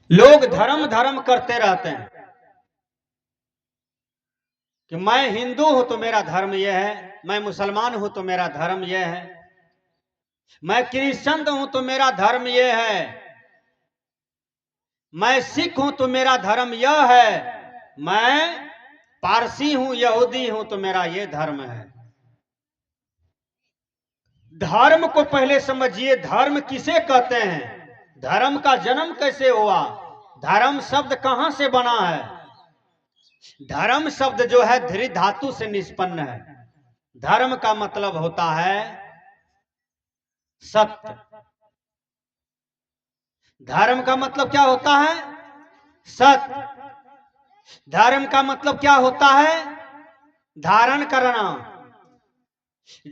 लोग धर्म धर्म करते रहते हैं कि मैं हिंदू हूं तो मेरा धर्म यह है, मैं मुसलमान हूं तो मेरा धर्म यह है, मैं क्रिश्चियन हूं तो मेरा धर्म यह है, मैं सिख हूं तो मेरा धर्म यह है, मैं पारसी हूं, यहूदी हूं तो मेरा यह धर्म है। धर्म को पहले समझिए, धर्म किसे कहते हैं, धर्म का जन्म कैसे हुआ, धर्म शब्द कहां से बना है। धर्म शब्द जो है धृ धातु से निष्पन्न है। धर्म का मतलब होता है सत्य। धर्म का मतलब क्या होता है, सत्य। धर्म का मतलब क्या होता है, धारण करना।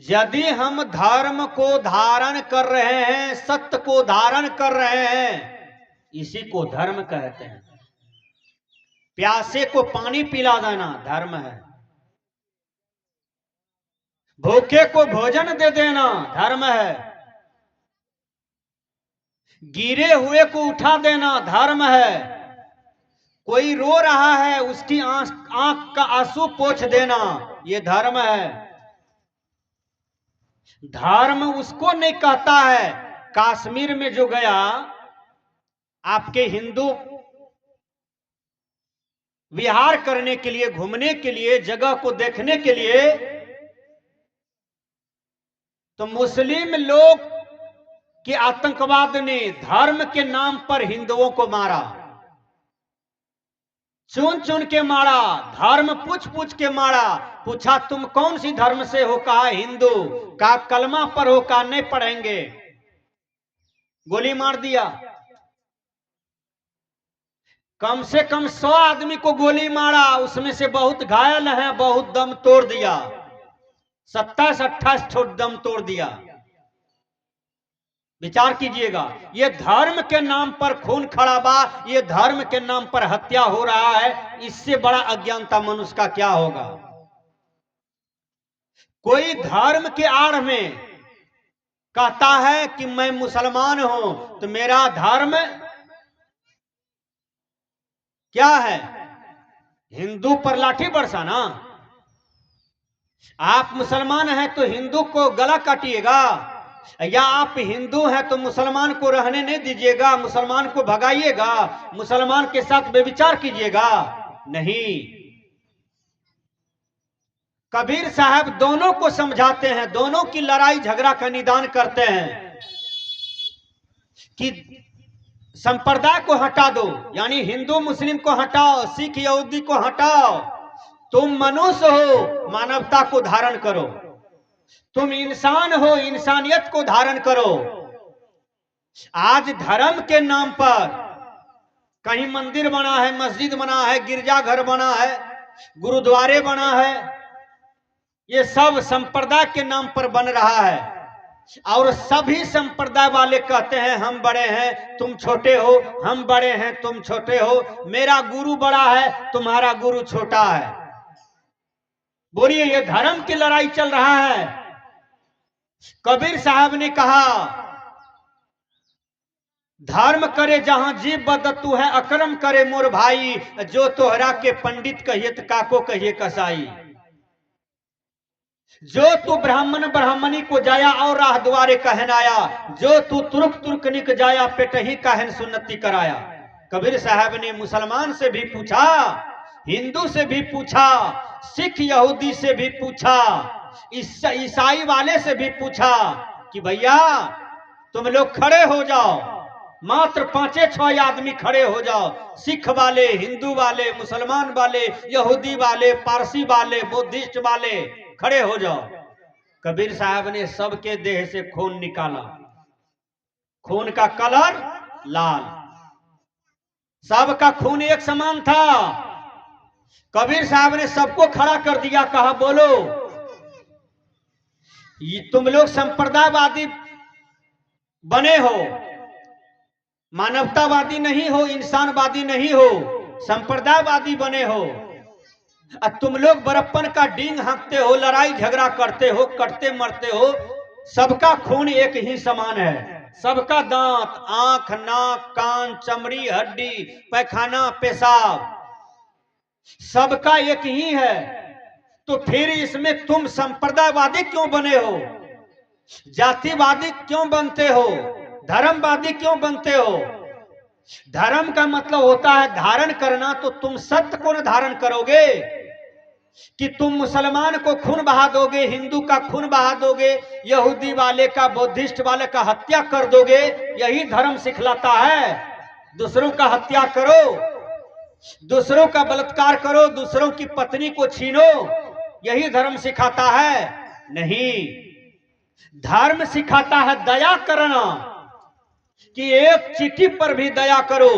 यदि हम धर्म को धारण कर रहे हैं, सत्य को धारण कर रहे हैं, इसी को धर्म कहते हैं। प्यासे को पानी पिला देना धर्म है, भूखे को भोजन दे देना धर्म है, गिरे हुए को उठा देना धर्म है, कोई रो रहा है उसकी आंख का आंसू पोंछ देना ये धर्म है। धर्म उसको नहीं कहता है, कश्मीर में जो गया आपके हिंदू विहार करने के लिए, घूमने के लिए, जगह को देखने के लिए, तो मुस्लिम लोग के आतंकवाद ने धर्म के नाम पर हिंदुओं को मारा, चुन चुन के मारा, धर्म पूछ पूछ के मारा। पूछा तुम कौन सी धर्म से हो, कहा हिंदू, कहा कलमा पर हो, कहा नहीं पढ़ेंगे, गोली मार दिया। कम से कम 100 आदमी को गोली मारा, उसमें से बहुत घायल हैं, बहुत दम तोड़ दिया, 27-28 छोट दम तोड़ दिया। विचार कीजिएगा, ये धर्म के नाम पर खून खराबा, ये धर्म के नाम पर हत्या हो रहा है, इससे बड़ा अज्ञानता मनुष्य का क्या होगा। कोई धर्म के आड़ में कहता है कि मैं मुसलमान हूं तो मेरा धर्म क्या है, हिंदू पर लाठी बरसाना। आप मुसलमान हैं तो हिंदू को गला काटिएगा, या आप हिंदू हैं तो मुसलमान को रहने नहीं दीजिएगा, मुसलमान को भगाइएगा, मुसलमान के साथ व्यभिचार कीजिएगा। नहीं, कबीर साहब दोनों को समझाते हैं, दोनों की लड़ाई झगड़ा का निदान करते हैं कि संप्रदाय को हटा दो, यानी हिंदू मुस्लिम को हटाओ, सिख यहूदी को हटाओ, तुम मनुष्य हो, मानवता को धारण करो, तुम इंसान हो, इंसानियत को धारण करो। आज धर्म के नाम पर कहीं मंदिर बना है, मस्जिद बना है, गिरजाघर बना है, गुरुद्वारे बना है, ये सब संप्रदाय के नाम पर बन रहा है। और सभी संप्रदाय वाले कहते हैं हम बड़े हैं तुम छोटे हो, हम बड़े हैं तुम छोटे हो, मेरा गुरु बड़ा है तुम्हारा गुरु छोटा है। बोलिए, ये धर्म की लड़ाई चल रहा है। कबीर साहब ने कहा, धर्म करे जहां जीव बदतू है, अकरम करे मोर भाई, जो तोहरा के पंडित कहिए तो काको कहिए कसाई। जो तू ब्राह्मण ब्राह्मणी को जाया और राह द्वारे कहन आया, जो तू तुर्क तुर्कनिक जाया पेटही कहन सुन्नति कराया। कबीर साहब ने मुसलमान से भी पूछा, हिंदू से भी पूछा, सिख यहूदी से भी पूछा, ईसाई वाले से भी पूछा कि भैया तुम लोग खड़े हो जाओ, मात्र 5-6 आदमी खड़े हो जाओ, सिख वाले, हिंदू वाले, मुसलमान वाले, यहूदी वाले, पारसी वाले, बुद्धिस्ट वाले, खड़े हो जाओ। कबीर साहब ने सबके देह से खून निकाला, खून का कलर लाल, सबका खून एक समान था। कबीर साहब ने सबको खड़ा कर दिया, कहा बोलो, ये तुम लोग संप्रदायवादी बने हो, मानवतावादी नहीं हो, इंसानवादी नहीं हो, संप्रदायवादी बने हो। तुम लोग बड़प्पन का डींग हाँकते हो, लड़ाई झगड़ा करते हो, कटते मरते हो, सबका खून एक ही समान है। सबका दांत, आंख, नाक, कान, चमड़ी, हड्डी, पैखाना, पेशाब सबका एक ही है। तो फिर इसमें तुम संप्रदायवादी क्यों बने हो, जातिवादी क्यों बनते हो, धर्मवादी क्यों बनते हो? धर्म का मतलब होता है धारण करना। तो तुम सत्य को न धारण करोगे कि तुम मुसलमान को खून बहा दोगे, हिंदू का खून बहा दोगे, यहूदी वाले का, बौद्धिस्ट वाले का हत्या कर दोगे। यही धर्म सिखलाता है। दूसरों का हत्या करो, दूसरों का बलात्कार करो, दूसरों की पत्नी को छीनो, यही धर्म सिखाता है? नहीं, धर्म सिखाता है दया करना, कि एक चींटी पर भी दया करो,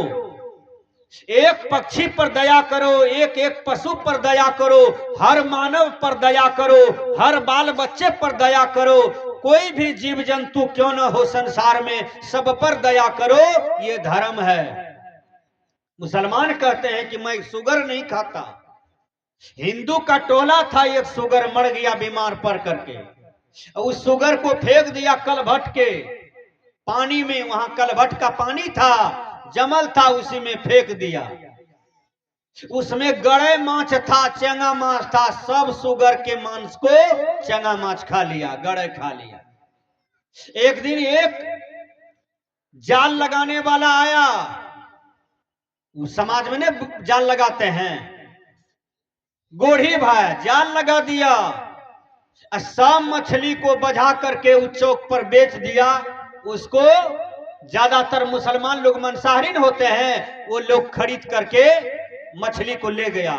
एक पक्षी पर दया करो, एक एक पशु पर दया करो, हर मानव पर दया करो, हर बाल बच्चे पर दया करो। कोई भी जीव जंतु क्यों न हो संसार में, सब पर दया करो, ये धर्म है। मुसलमान कहते हैं कि मैं शुगर नहीं खाता। हिंदू का टोला था, एक शुगर मर गया बीमार पड़ करके, उस शुगर को फेंक दिया कलभट के पानी में। वहां कलभट का पानी था, जमल था, उसी में फेंक दिया। उसमें गड़े माछ था, चेंगा माछ था, सब शुगर के मांस को चेंगा माछ खा लिया, गड़े खा लिया। एक दिन एक जाल लगाने वाला आया, उस समाज में ने जाल लगाते हैं, गोढ़ी भाई जाल लगा दिया, सब मछली को बझा करके उस चौक पर बेच दिया। उसको ज्यादातर मुसलमान लोग मांसाहारी होते हैं, वो लोग खरीद करके मछली को ले गया।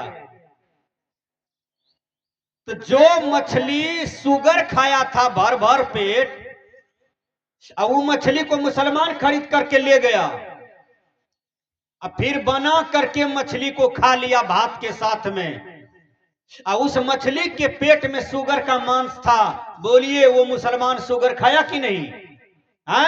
तो जो मछली शुगर खाया था भर भर पेट, अब वो मछली को मुसलमान खरीद करके ले गया, अब फिर बना करके मछली को खा लिया भात के साथ में। और उस मछली के पेट में शुगर का मांस था। बोलिए वो मुसलमान शुगर खाया कि नहीं है?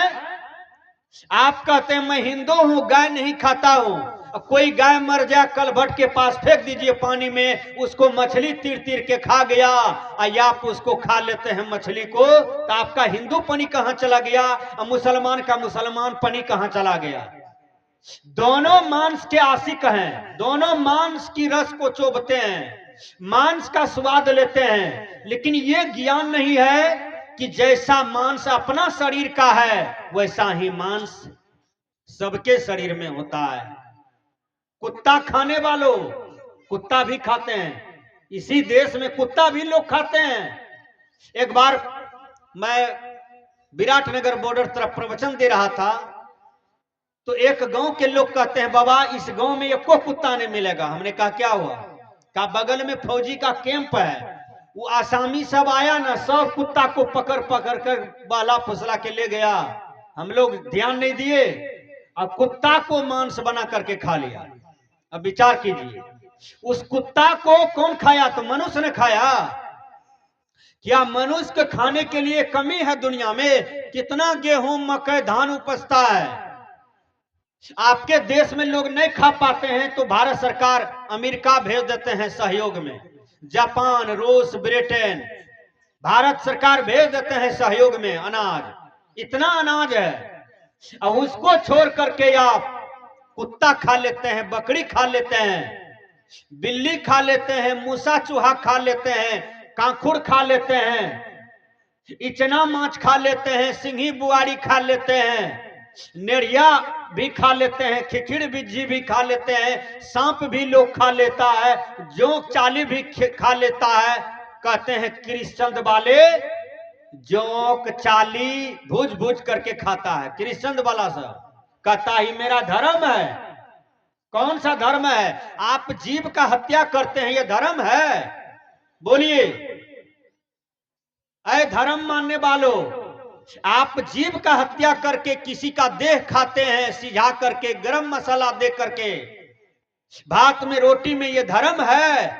आप कहते हैं मैं हिंदू हूं, गाय नहीं खाता हूं। कोई गाय मर जाए कलभट के पास फेंक दीजिए पानी में, उसको मछली तीर तीर के खा गया, और आप उसको खा लेते हैं मछली को, तो आपका हिंदू पनी कहां चला गया और मुसलमान का मुसलमान पनी कहां चला गया? दोनों मांस के आशिक हैं, दोनों मांस की रस को चोबते हैं, मांस का स्वाद लेते हैं, लेकिन ये ज्ञान नहीं है कि जैसा मांस अपना शरीर का है वैसा ही मांस सबके शरीर में होता है। कुत्ता खाने वालों, कुत्ता भी खाते हैं, इसी देश में कुत्ता भी लोग खाते हैं। एक बार मैं विराटनगर बॉर्डर तरफ प्रवचन दे रहा था, तो एक गांव के लोग कहते हैं बाबा इस गांव में एको कुत्ता नहीं मिलेगा। हमने कहा क्या हुआ? का बगल में फौजी का कैंप है, वो आसामी सब आया ना, सब कुत्ता को पकड़ पकड़ कर बाला फुसला के ले गया। हम लोग ध्यान नहीं दिए और कुत्ता को मांस बना करके खा लिया। अब विचार कीजिए, उस कुत्ता को कौन खाया? तो मनुष्य ने खाया। क्या मनुष्य के खाने के लिए कमी है दुनिया में? कितना गेहूं मकई धान उपजता है, आपके देश में लोग नहीं खा पाते हैं, तो भारत सरकार अमेरिका भेज देते हैं सहयोग में, जापान, रूस, ब्रिटेन, भारत सरकार भेज देते हैं सहयोग में अनाज। इतना अनाज है, अब उसको छोड़ करके आप कुत्ता खा लेते हैं, बकरी खा लेते हैं, बिल्ली खा लेते हैं, मूसा चूहा खा लेते हैं, कांखुर खा लेते हैं, इचना माछ खा लेते हैं, सिंही बुआरी खा लेते हैं, नेड़िया भी खा लेते हैं, खिखिड़ बिज्जी भी खा लेते हैं, सांप भी लोग खा लेता है, जोंक चाली भी खा लेता है। कहते हैं कृष्णचंद वाले जोंक चाली भूज भूज करके खाता है। कृष्णचंद वाला सब कहता ही मेरा धर्म है। कौन सा धर्म है? आप जीव का हत्या करते हैं, ये धर्म है? बोलिए ऐ धर्म मानने वालों, आप जीव का हत्या करके किसी का देह खाते हैं, सिझा करके गरम मसाला दे करके, भात में रोटी में, ये धर्म है?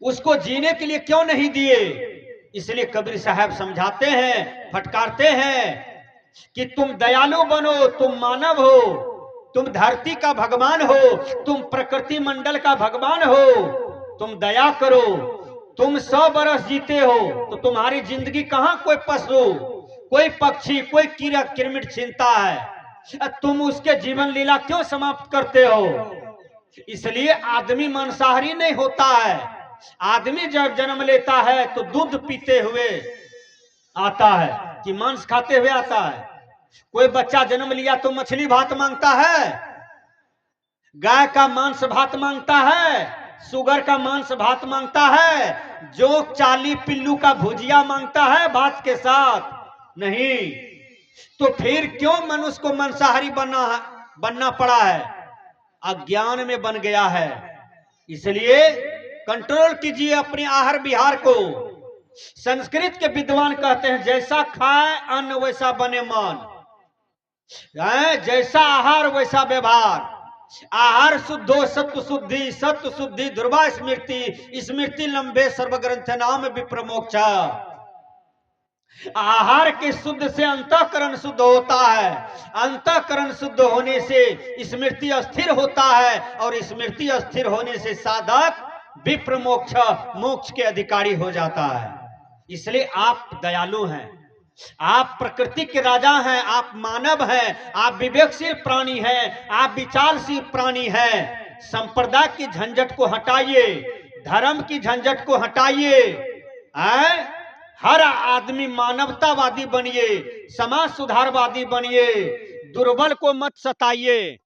उसको जीने के लिए क्यों नहीं दिए? इसलिए कबीर साहब समझाते हैं, फटकारते हैं कि तुम दयालु बनो, तुम मानव हो, तुम धरती का भगवान हो, तुम प्रकृति मंडल का भगवान हो, तुम दया करो। तुम 100 बरस जीते हो तो तुम्हारी जिंदगी कहां कोई पशु, कोई पक्षी, कोई कीड़ा किरमिट छीनता है, तुम उसके जीवन लीला क्यों समाप्त करते हो? इसलिए आदमी मांसाहारी नहीं होता है। आदमी जब जन्म लेता है तो दूध पीते हुए आता है कि मांस खाते हुए आता है। कोई बच्चा जन्म लिया तो मछली भात मांगता है, गाय का मांस भात मांगता है, सुगर का मांस भात मांगता है, जोक चाली पिल्लू का भुजिया मांगता है भात के साथ। नहीं, तो फिर क्यों मनुष्य को मांसाहारी बनना पड़ा है? अज्ञान में बन गया है। इसलिए कंट्रोल कीजिए अपने आहार विहार को। संस्कृत के विद्वान कहते हैं, जैसा खाए अन्न वैसा बने मन, जैसा आहार वैसा व्यवहार। आहार शुद्धो सत्व शुद्धि, सत्व शुद्धि ध्रुवा स्मृति, स्मृति लंबे सर्वग्रंथ नाम विप्रमोक्ष। आहार के शुद्ध से अंतःकरण शुद्ध होता है, अंतःकरण शुद्ध होने से स्मृति अस्थिर होता है, और स्मृति अस्थिर होने से साधक विप्रमोक्ष, मोक्ष के अधिकारी हो जाता है। इसलिए आप दयालु हैं, आप प्रकृति के राजा हैं, आप मानव हैं, आप विवेकशील प्राणी हैं, आप विचारशील प्राणी हैं। संप्रदाय की झंझट को हटाइए, धर्म की झंझट को हटाइए। हर आदमी मानवतावादी बनिए, समाज सुधारवादी बनिए, दुर्बल को मत सताइए।